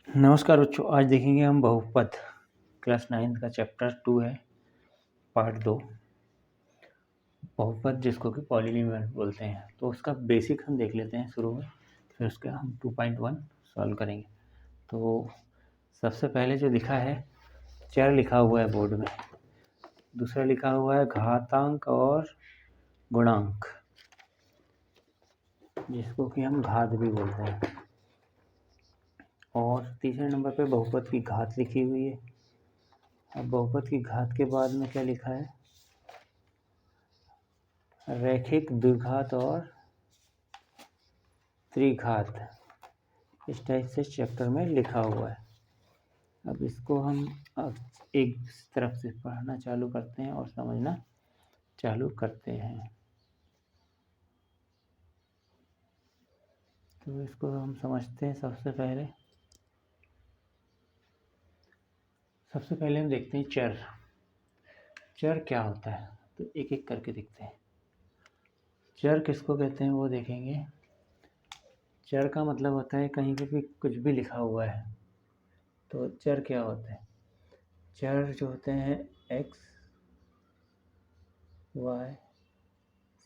नमस्कार बच्चों, आज देखेंगे हम बहुपद। क्लास 9 का चैप्टर 2 है, पार्ट 2। बहुपद जिसको कि पॉलिनोमियल बोलते हैं, तो उसका बेसिक हम देख लेते हैं शुरू में, फिर उसका हम 2.1 सॉल्व करेंगे। तो सबसे पहले जो लिखा है, चर लिखा हुआ है बोर्ड में, दूसरा लिखा हुआ है घातांक और गुणांक, जिसको कि हम घात भी बोलते हैं, और तीसरे नंबर पे बहुपद की घात लिखी हुई है। अब बहुपद की घात के बाद में क्या लिखा है, रैखिक द्विघात और त्रिघात, इस टाइप से चैप्टर में लिखा हुआ है। अब इसको हम एक तरफ से पढ़ना चालू करते हैं और समझना चालू करते हैं। तो इसको हम समझते हैं। सबसे पहले हम देखते हैं चर। चर क्या होता है, तो एक एक करके देखते हैं। चर किसको कहते हैं वो देखेंगे। चर का मतलब होता है कहीं पे भी कुछ भी लिखा हुआ है, तो चर क्या होते हैं। चर जो होते हैं x, y,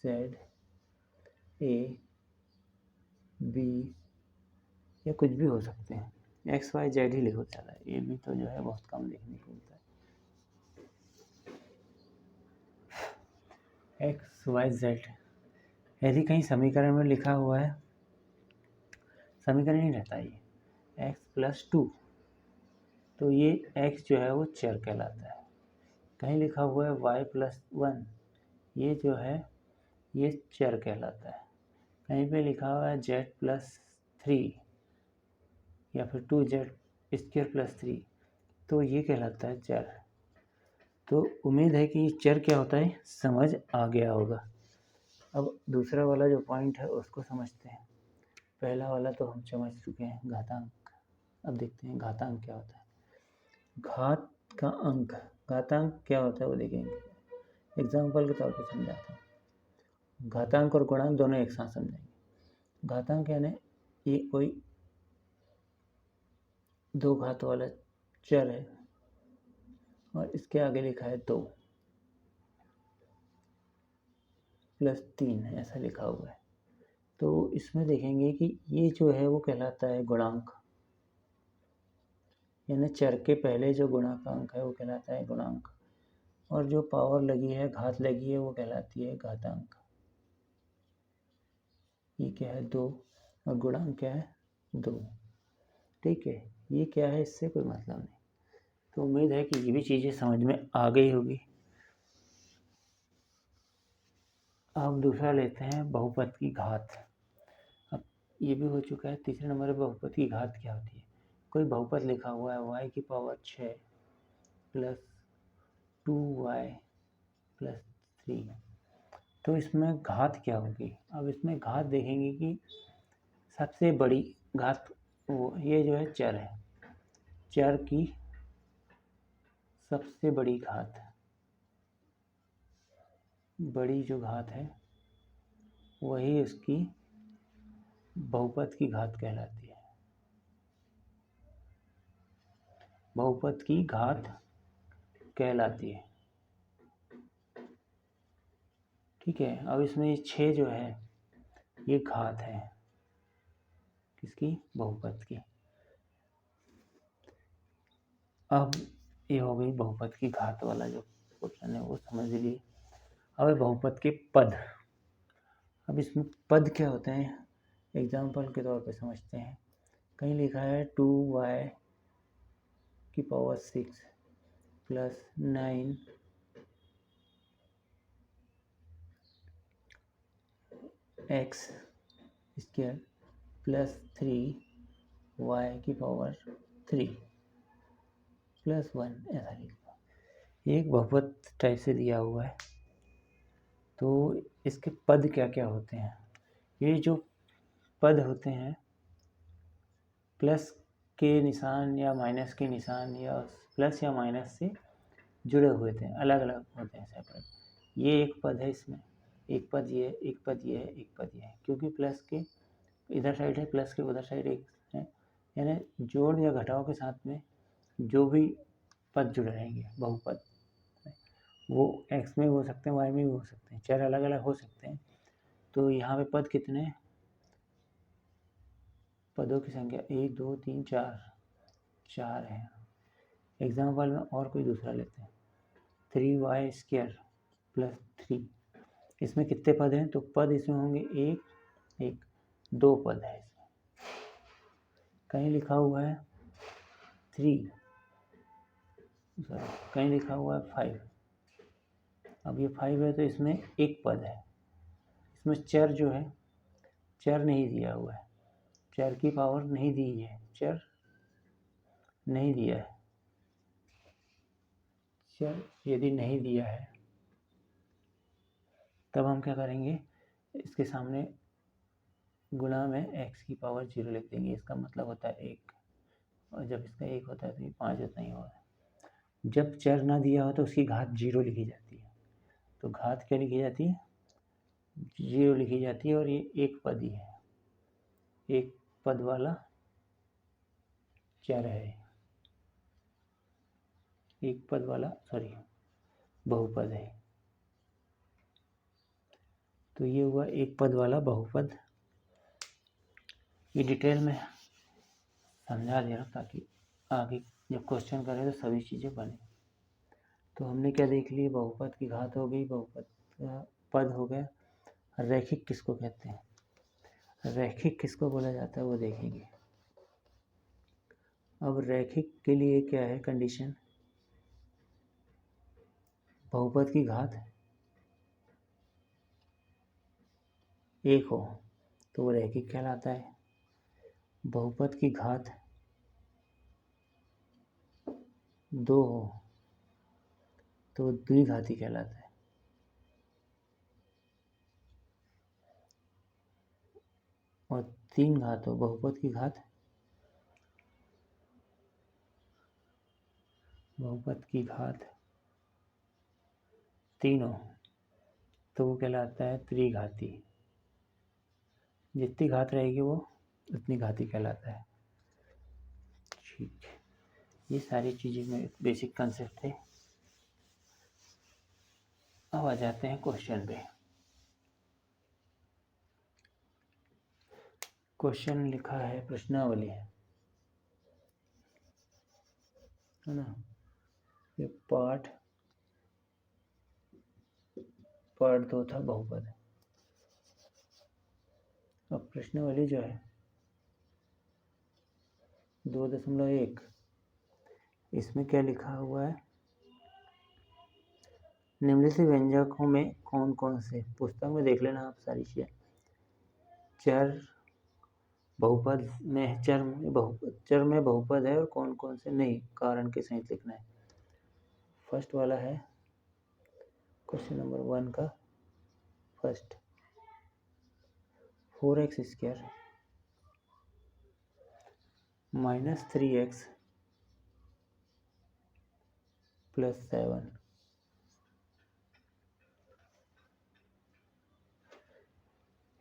z, a, b, या कुछ भी हो सकते हैं। एक्स वाई जेड ही लिखो ज़्यादा, ए बी तो जो है बहुत कम लिखने को मिलता है। एक्स वाई जेड यदि कहीं समीकरण में लिखा हुआ है, समीकरण ही रहता है ये x+2, तो ये x जो है वो चर कहलाता है। कहीं लिखा हुआ है y+1, ये जो है ये चर कहलाता है। कहीं पे लिखा हुआ है z+3 या फिर 2z² + 3, तो ये कहलाता है चर। तो उम्मीद है कि चर क्या होता है समझ आ गया होगा। अब दूसरा वाला जो पॉइंट है उसको समझते हैं। पहला वाला तो हम समझ चुके हैं, घातांक। अब देखते हैं घातांक क्या होता है। घात का अंक, घातांक क्या होता है वो देखेंगे। एग्जाम्पल के तौर पर समझाता हूँ। घातांक और गुणांक दोनों एक साथ समझेंगे। घातांक यानी ये कोई दो घात वाला चर है और इसके आगे लिखा है 2 + 3 ऐसा लिखा हुआ है। तो इसमें देखेंगे कि ये जो है वो कहलाता है गुणांक, यानी चर के पहले जो गुणांक है वो कहलाता है गुणांक, और जो पावर लगी है, घात लगी है, वो कहलाती है घातांक। ये क्या है 2 और गुणांक क्या है 2। ठीक है, ये क्या है इससे कोई मतलब नहीं। तो उम्मीद है कि ये भी चीज़ें समझ में आ गई होगी। अब दूसरा लेते हैं बहुपद की घात। अब ये भी हो चुका है। तीसरे नंबर पर बहुपद की घात क्या होती है। कोई बहुपद लिखा हुआ है y⁴ + 2y + 3, तो इसमें घात क्या होगी। अब इसमें घात देखेंगे कि सबसे बड़ी घात वो ये जो है चर है, चर की सबसे बड़ी घात, बड़ी जो घात है वही इसकी बहुपद की घात कहलाती है। बहुपद की घात कहलाती है। ठीक है, अब इसमें ये 6 जो है ये घात है किसकी, बहुपद की। अब ये हो गई बहुपद की घात वाला जो क्वेश्चन है वो समझ लिए। अब बहुपद के पद। अब इसमें पद क्या होते हैं एग्जाम्पल के तौर पे समझते हैं। कहीं लिखा है 2y⁴ + 9 x² + 3y⁴ + 1 ऐसा लिखा। एक बहुपद टाइप से दिया हुआ है, तो इसके पद क्या क्या होते हैं। ये जो पद होते हैं प्लस के निशान या माइनस के निशान या प्लस या माइनस से जुड़े हुए थे, अलग अलग होते हैं सेपरेट। ये एक पद है, इसमें एक पद ये है, एक पद ये है, एक पद ये है, क्योंकि प्लस के इधर साइड है, प्लस के उधर साइड एक है, यानी जोड़ या घटाव के साथ में जो भी पद जुड़ रहेंगे बहुपद, वो x में हो सकते हैं, y में भी हो सकते हैं, चर अलग अलग हो सकते हैं। तो यहाँ पे पद कितने, पदों की संख्या 1 2 3 4 है। एग्जाम्पल में और कोई दूसरा लेते हैं, 3y² + 3। इसमें कितने पद हैं, तो पद इसमें होंगे एक, 2 पद है इसमें। कहीं लिखा हुआ है 3, कहीं लिखा हुआ है 5। अब ये 5 है तो इसमें एक पद है। इसमें चर जो है, चर नहीं दिया हुआ है, चर की पावर नहीं दी है, चर नहीं दिया है। चर यदि नहीं दिया है तब हम क्या करेंगे, इसके सामने गुणा में x की पावर 0 लिख देंगे। इसका मतलब होता है 1, और जब इसका 1 होता है तो ये 5 होता ही होगा। जब चर ना दिया हो तो उसकी घात 0 लिखी जाती है। तो घात क्या लिखी जाती है, 0 लिखी जाती है। और ये एक पद ही है, एक पद वाला चर है, एक पद वाला बहुपद है। तो ये हुआ एक पद वाला बहुपद। ये डिटेल में समझा दे रहा हूँ ताकि आगे जब क्वेश्चन करें तो सभी चीज़ें बने। तो हमने क्या देख लिए, बहुपद की घात हो गई, बहुपद का पद हो गया। रैखिक किसको कहते हैं, रैखिक किसको बोला जाता है वो देखेंगे। अब रैखिक के लिए क्या है कंडीशन, बहुपद की घात 1 हो तो वो रैखिक कहलाता है। बहुपद की घात 2 हो तो द्विघाती कहलाता है। और 3 घात हो, बहुपद की घात 3 हो तो वो कहलाता है त्रिघाती। जितनी घात रहेगी वो उतनी घाती कहलाता है। ठीक, ये सारी चीज़ें में बेसिक कंसेप्ट थे। अब आ जाते हैं क्वेश्चन पे। क्वेश्चन लिखा है, प्रश्नावली है ना। ये पार्ट 2 था बहुपद। अब प्रश्नावली जो है 2.1, इसमें क्या लिखा हुआ है, निम्नलिखित व्यंजकों में कौन कौन से, पुस्तक में देख लेना आप सारी चीज़ें, चर बहुपद में, चर में बहुपद है और कौन कौन से नहीं, कारण के सहित लिखना है। फर्स्ट वाला है क्वेश्चन नंबर 1 का फर्स्ट, 4x² - 3x + 7।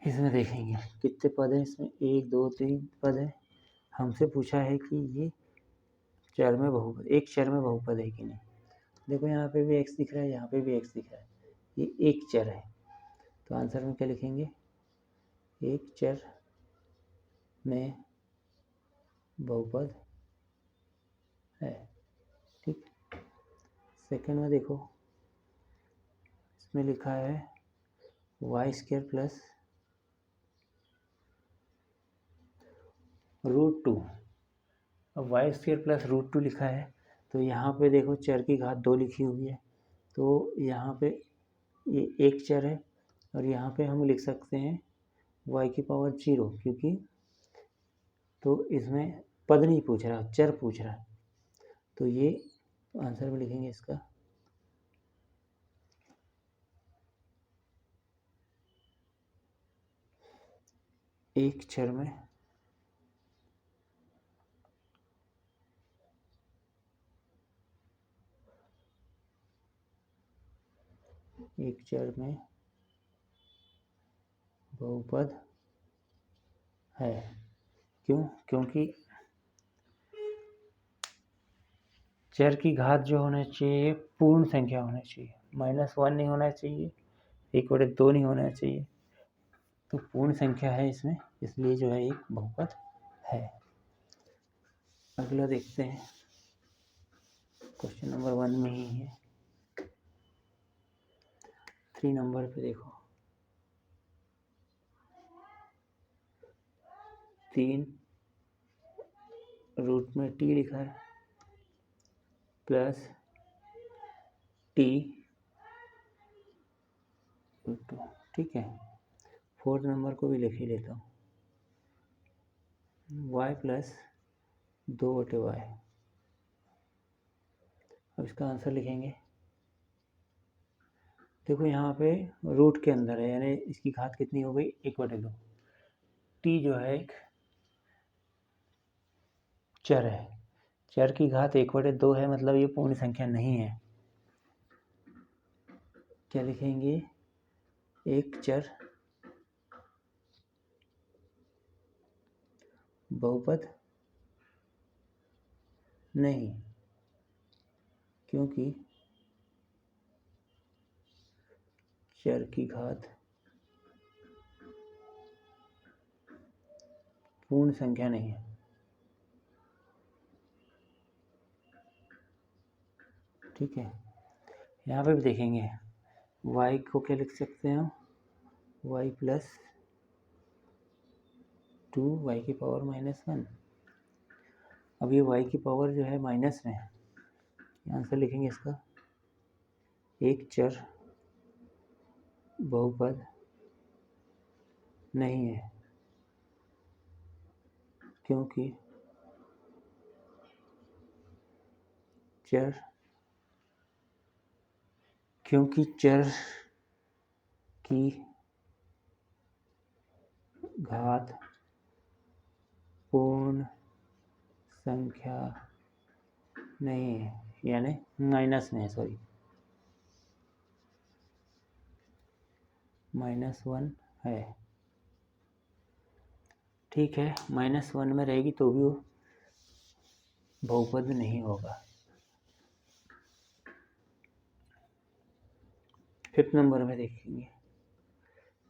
इसमें देखेंगे कितने पद हैं, इसमें 1 2 3 पद है। हमसे पूछा है कि ये चर में बहुपद, एक चर में बहुपद है कि नहीं। देखो यहाँ पे भी x दिख रहा है, यहाँ पे भी x दिख रहा है, ये एक चर है। तो आंसर में क्या लिखेंगे, एक चर में बहुपद है। ठीक, सेकंड में देखो, इसमें लिखा है y² + √2। अब y² + √2 लिखा है तो यहाँ पे देखो चर की घात 2 लिखी हुई है, तो यहाँ पे ये एक चर है और यहाँ पे हम लिख सकते हैं y की पावर 0, क्योंकि तो इसमें पद नहीं पूछ रहा, चर पूछ रहा है। तो ये आंसर में लिखेंगे इसका एक चर में बहुपद है। क्यों, क्योंकि चर की घात जो होना चाहिए पूर्ण संख्या होना चाहिए, -1 नहीं होना चाहिए, 1/2 नहीं होना चाहिए, तो पूर्ण संख्या है इसमें, इसलिए जो है एक बहुपद है। अगला देखते हैं, क्वेश्चन नंबर 1 में ही है, 3 नंबर पे देखो, 3 रूट में t लिखा है प्लस t रूट 2, ठीक है। 4 नंबर को भी लिख ही लेता हूँ, y प्लस 2/y। अब इसका आंसर लिखेंगे, देखो यहाँ पे रूट के अंदर है, यानी इसकी घात कितनी हो गई 1/2। t जो है एक चर है, चर की घात 1/2 है, मतलब ये पूर्ण संख्या नहीं है। क्या लिखेंगे, एक चर बहुपद नहीं, क्योंकि चर की घात पूर्ण संख्या नहीं है। ठीक है, यहाँ पे भी देखेंगे y को क्या लिख सकते हैं हम, y प्लस 2y की पावर -1। अब ये y की पावर जो है माइनस में है, आंसर लिखेंगे इसका, एक चर बहुपद नहीं है, क्योंकि चर की घात पूर्ण संख्या नहीं है, यानी माइनस में है, सॉरी -1 है। ठीक है, -1 में रहेगी तो भी वो बहुपद नहीं होगा। 5 नंबर में देखेंगे,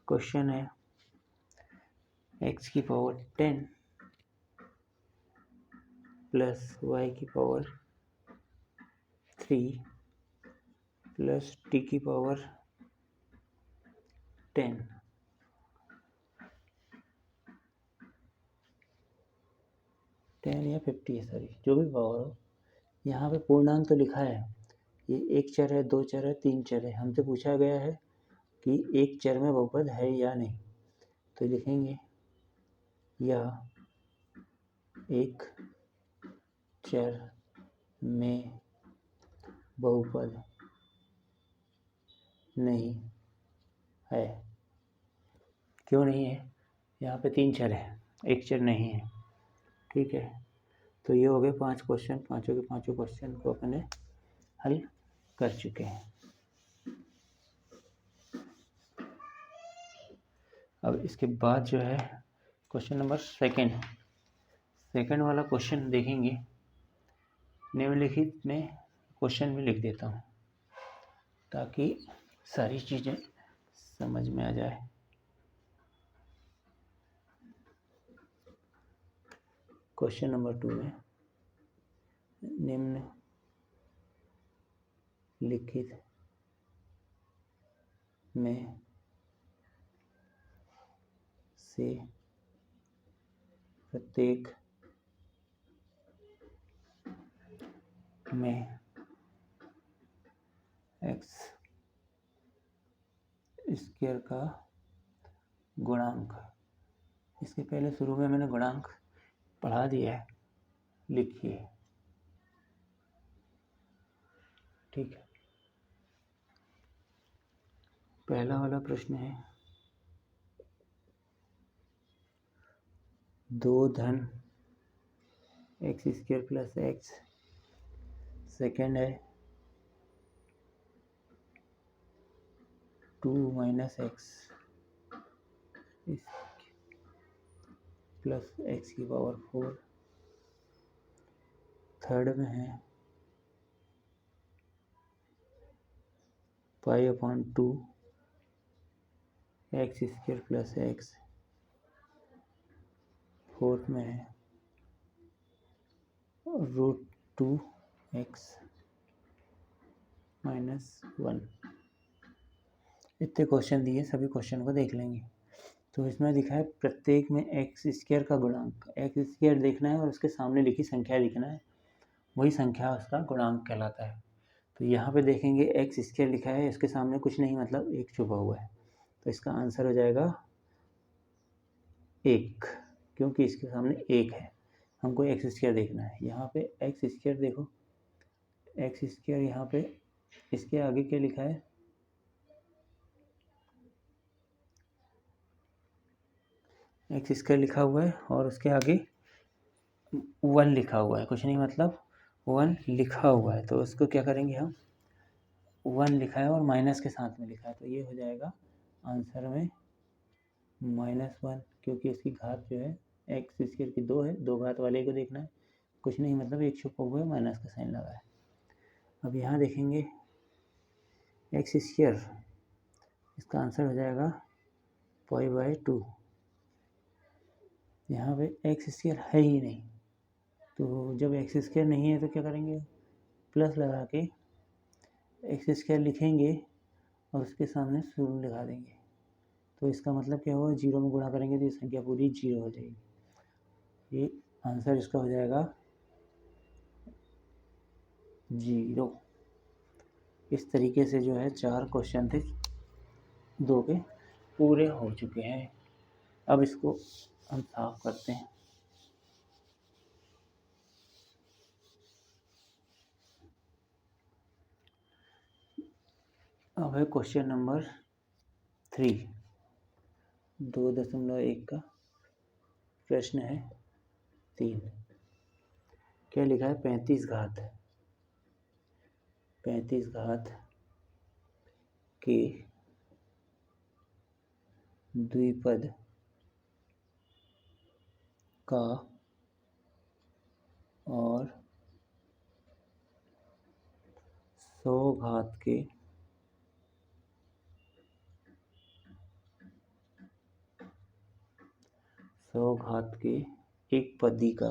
क्वेश्चन है x की पावर 10 प्लस y की पावर 3 प्लस t की पावर 10। या 50 है, सॉरी जो भी पावर हो, यहाँ पे पूर्णांक तो लिखा है, ये एक चर है, 2 चर है, 3 चर है, हमसे पूछा गया है कि एक चर में बहुपद है या नहीं, तो लिखेंगे या एक चर में बहुपद नहीं है। क्यों नहीं है, यहाँ पे 3 चर है, एक चर नहीं है। ठीक है, तो ये हो गए 5 क्वेश्चन, पाँचों के पाँचों क्वेश्चन को अपने हल कर चुके हैं। अब इसके बाद जो है क्वेश्चन नंबर सेकंड वाला क्वेश्चन देखेंगे, निम्नलिखित में क्वेश्चन में लिख देता हूँ ताकि सारी चीज़ें समझ में आ जाए। क्वेश्चन नंबर 2 में निम्नलिखित में से प्रत्येक में x स्क्वायर का गुणांक, इसके पहले शुरू में मैंने गुणांक पढ़ा दिया है, लिखिए। ठीक है, पहला वाला प्रश्न है 2 धन x square plus x। Second है 2 माइनस x प्लस x की पावर 4। थर्ड में है pi upon 2 x square plus x, fourth में है √2 एक्स माइनस 1। इतने क्वेश्चन दिए, सभी क्वेश्चन को देख लेंगे। तो इसमें दिखा है प्रत्येक में एक्स स्क्वायर का गुणांक, एक्स स्क्वायर देखना है और उसके सामने लिखी संख्या लिखना है, वही संख्या उसका गुणांक कहलाता है। तो यहाँ पे देखेंगे एक्स स्क्वायर लिखा है, इसके सामने कुछ नहीं, मतलब एक छुपा हुआ है, तो इसका आंसर हो जाएगा 1, क्योंकि इसके सामने 1 है। हमको एक्स स्क्वायर देखना है। यहाँ पे एक्स स्क्वायर देखो, एक्स स्क्वायर यहाँ पे इसके आगे क्या लिखा है, एक्स स्क्वायर लिखा हुआ है और उसके आगे 1 लिखा हुआ है, कुछ नहीं मतलब 1 लिखा हुआ है। तो उसको क्या करेंगे हम, 1 लिखा है और माइनस के साथ में लिखा है, तो ये हो जाएगा आंसर में -1, क्योंकि इसकी घात जो है एक्स स्क्वायर की 2 है, 2 घात वाले को देखना है, कुछ नहीं मतलब एक छुपा हुआ है, माइनस का साइन लगा है। अब यहाँ देखेंगे एक्स स्क्वायर, इसका आंसर हो जाएगा π/2। यहाँ पे एक्स स्क्वायर है ही नहीं, तो जब एक्स स्क्वायर नहीं है तो क्या करेंगे, प्लस लगा के एक्स स्क्वायर लिखेंगे और उसके सामने शून्य लगा देंगे। तो इसका मतलब क्या होगा, 0 में गुणा करेंगे तो ये संख्या पूरी 0 हो जाएगी। ये आंसर इसका हो जाएगा 0। इस तरीके से जो है 4 क्वेश्चन थे, 2 के पूरे हो चुके हैं। अब इसको हम साफ करते हैं। अब है क्वेश्चन नंबर 3, 2.1 का प्रश्न है 3। क्या लिखा है, 35 घात के द्विपद का और 100 घात के एक पदी का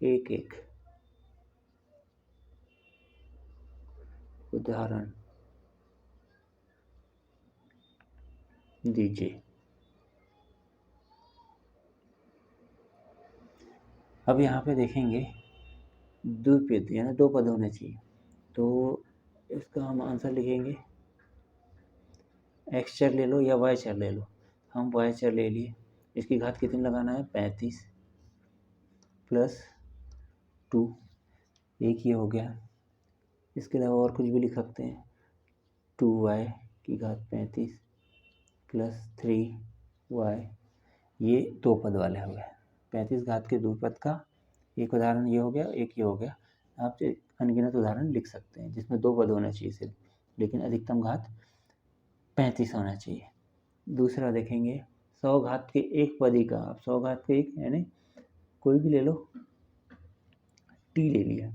एक उदाहरण दीजिए। अब यहाँ पे देखेंगे द्विपद यानी 2 पद होने चाहिए, तो इसका हम आंसर लिखेंगे, एक्स चर ले लो या वाई चर ले लो। हम वाई चर ले लिए, इसकी घात कितनी लगाना है, 35 + 2, एक ये हो गया। इसके अलावा और कुछ भी लिख सकते हैं, 2y की घात 35 + 3y, ये 2 पद वाले हो गए। 35 घात के द्विपद का एक उदाहरण ये हो गया, एक ये हो गया। आप अनगिनत उदाहरण लिख सकते हैं जिसमें 2 पद होना चाहिए सिर्फ, लेकिन अधिकतम घात 35 होना चाहिए। दूसरा देखेंगे 100 घात के एक पदी का। आप 100 घात के एक यानी कोई भी ले लो, टी ले लिया,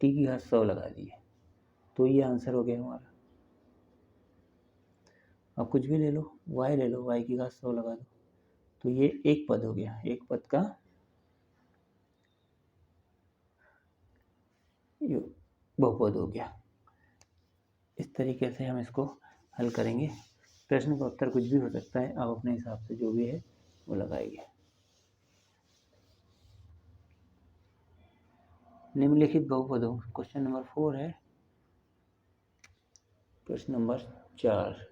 टी की घात 100 लगा दी है, तो ये आंसर हो गया हमारा। अब कुछ भी ले लो, वाई ले लो, वाई की घात 100 लगा दो, तो ये एक पद हो गया, एक पद का ये बहुपद हो गया। इस तरीके से हम इसको हल करेंगे। प्रश्न का उत्तर कुछ भी हो सकता है, आप अपने हिसाब से जो भी है वो लगाइए। निम्नलिखित बहुपदों, क्वेश्चन नंबर 4 है। प्रश्न नंबर 4,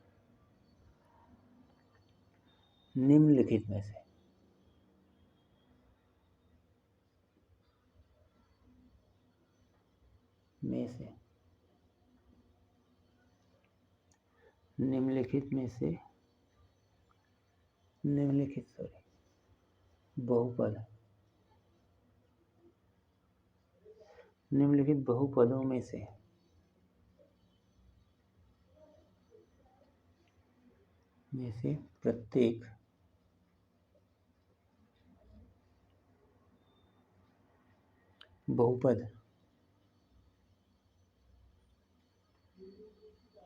निम्नलिखित में से निम्नलिखित बहुपदों में से प्रत्येक बहुपद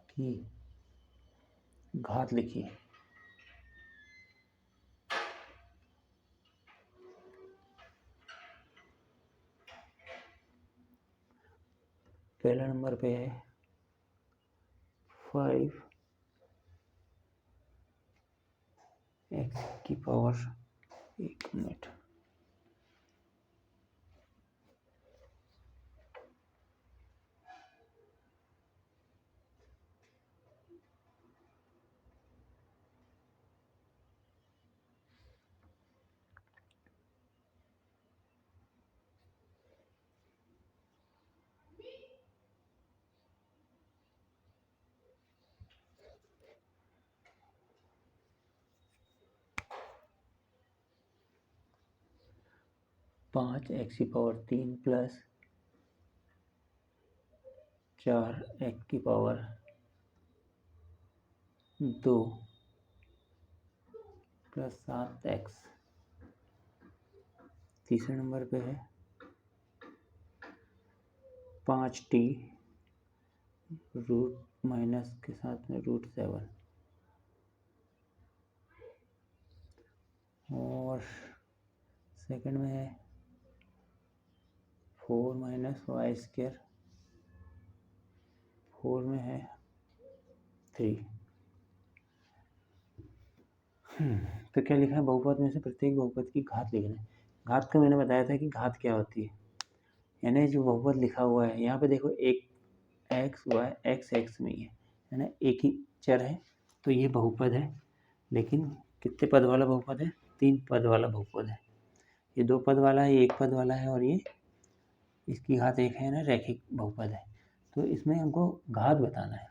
की घात लिखिए। पहला नंबर पे है 5 x की पावर, एक मिनट, पाँच एक्स की पावर 3 प्लस 4 एक्स की पावर 2 प्लस 7 एक्स। तीसरे नंबर पे है 5t रूट माइनस के साथ में √7, और सेकंड में है 4 माइनस वाई स्क्वायर, 4 में है 3। तो क्या लिखा है, बहुपद में से प्रत्येक बहुपद की घात लिखना है। घात का मैंने बताया था कि घात क्या होती है, यानी जो बहुपद लिखा हुआ है यहाँ पे देखो, एक एक्स वाई एक्स एक्स में ही है ना, एक ही चर है, तो ये बहुपद है। लेकिन कितने पद वाला बहुपद है, 3 पद वाला बहुपद है। ये 2 पद वाला है, ये 1 पद वाला है, और ये इसकी घात 1 है ना, रैखिक बहुपद है। तो इसमें हमको घात बताना है।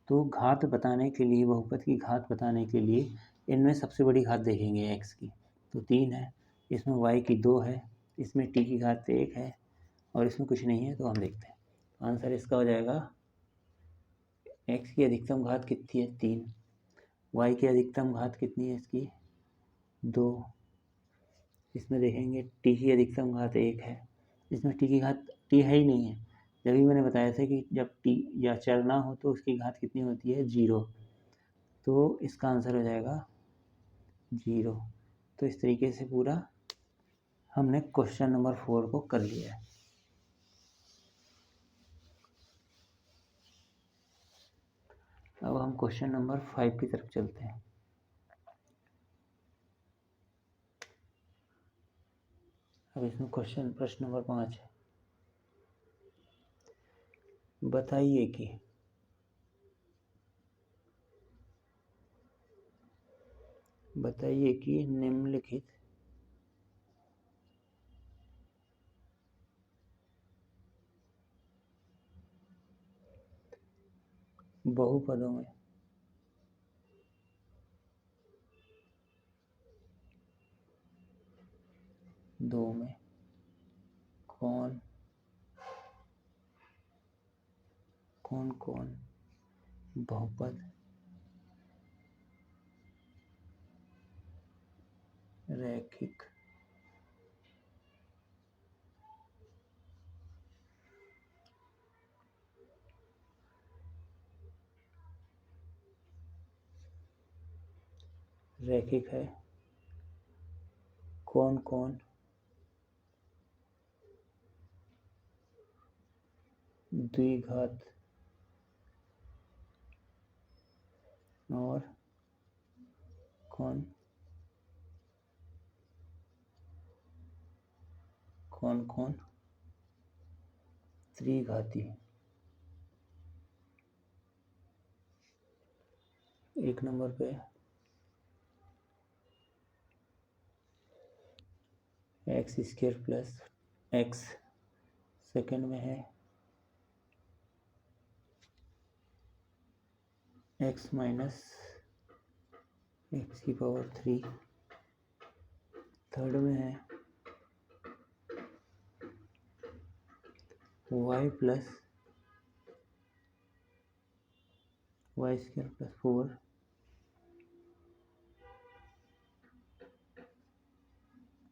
तो घात बताने के लिए, बहुपद की घात बताने के लिए इनमें सबसे बड़ी घात देखेंगे एक्स की, तो 3 है, इसमें वाई की 2 है, इसमें टी की घात 1 है, और इसमें कुछ नहीं है। तो हम देखते हैं, आंसर इसका हो जाएगा एक्स की अधिकतम घात कितनी है, 3। वाई की अधिकतम घात कितनी है इसकी, 2। इसमें देखेंगे टी की अधिकतम घात 1 है, इसमें टी की घात टी है ही नहीं है। जब भी मैंने बताया था कि जब टी या चर ना हो तो उसकी घात कितनी होती है, 0। तो इसका आंसर हो जाएगा 0। तो इस तरीके से पूरा हमने क्वेश्चन नंबर 4 को कर लिया है। अब हम क्वेश्चन नंबर 5 की तरफ चलते हैं। अब इसमें प्रश्न नंबर 5 है, बताइए कि निम्नलिखित बहुपदों में दो में कौन कौन बहुपद रैखिक है, कौन द्विघात और कौन त्रिघाती। एक नंबर पे x square plus x, second में है एक्स माइनस एक्स की पावर 3, थर्ड में है y plus y square plus 4,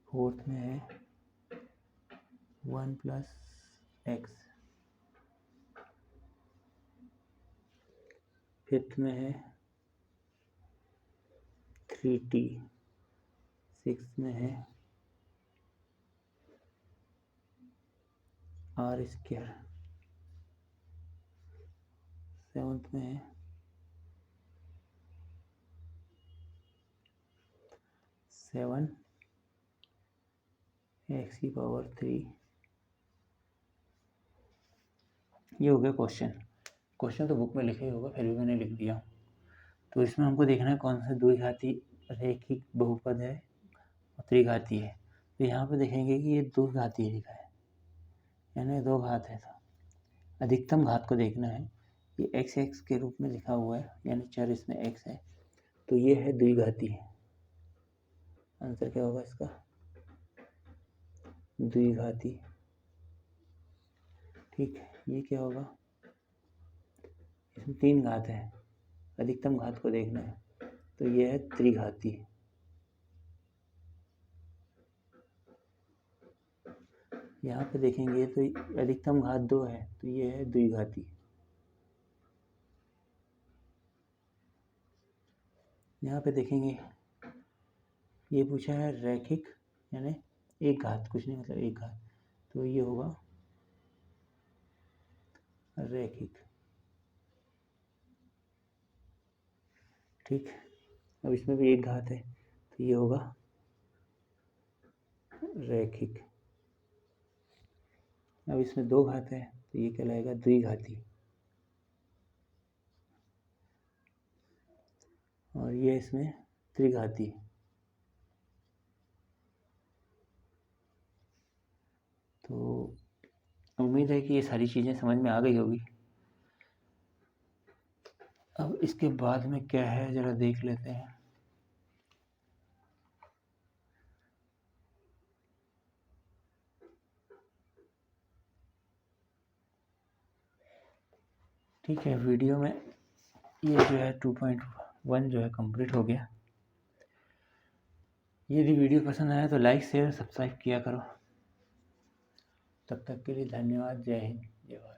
fourth में है 1 प्लस एक्स, फिफ्थ में है 3t, सिक्स में है आर स्क्वायर, सेवन्थ में है 7 एक्स की पावर 3। ये हो गया क्वेश्चन तो बुक में लिखा ही होगा, फिर भी मैंने लिख दिया। तो इसमें हमको देखना है कौन सा द्विघाती रैखिक बहुपद है और त्रिघाती है। तो यहाँ पे देखेंगे कि ये द्विघाती लिखा है, यानी दो घात है। तो अधिकतम घात को देखना है, ये एक्स एक्स के रूप में लिखा हुआ है, यानी चर इसमें एक्स है, तो ये है द्विघाती। आंसर क्या होगा इसका? द्विघाती। ठीक है, ये क्या होगा? इसमें 3 घात है, अधिकतम घात को देखना है, तो ये है त्रिघाती। यहाँ पे देखेंगे तो अधिकतम घात 2 है, तो ये है द्विघाती। यहाँ पे देखेंगे ये पूछा है रैखिक, यानी एक घात, कुछ नहीं मतलब एक घात, तो ये होगा रैखिक। ठीक, अब इसमें भी एक घात है, तो ये होगा रैखिक। अब इसमें 2 घात है, तो ये कहलाएगा द्विघाती। और ये इसमें त्रिघाती। तो उम्मीद है कि ये सारी चीज़ें समझ में आ गई होगी। अब इसके बाद में क्या है ज़रा देख लेते हैं। ठीक है, वीडियो में ये जो है 2.1 जो है कंप्लीट हो गया। यदि वीडियो पसंद आया तो लाइक शेयर सब्सक्राइब किया करो। तब तक के लिए धन्यवाद। जय हिंद, जय भारत।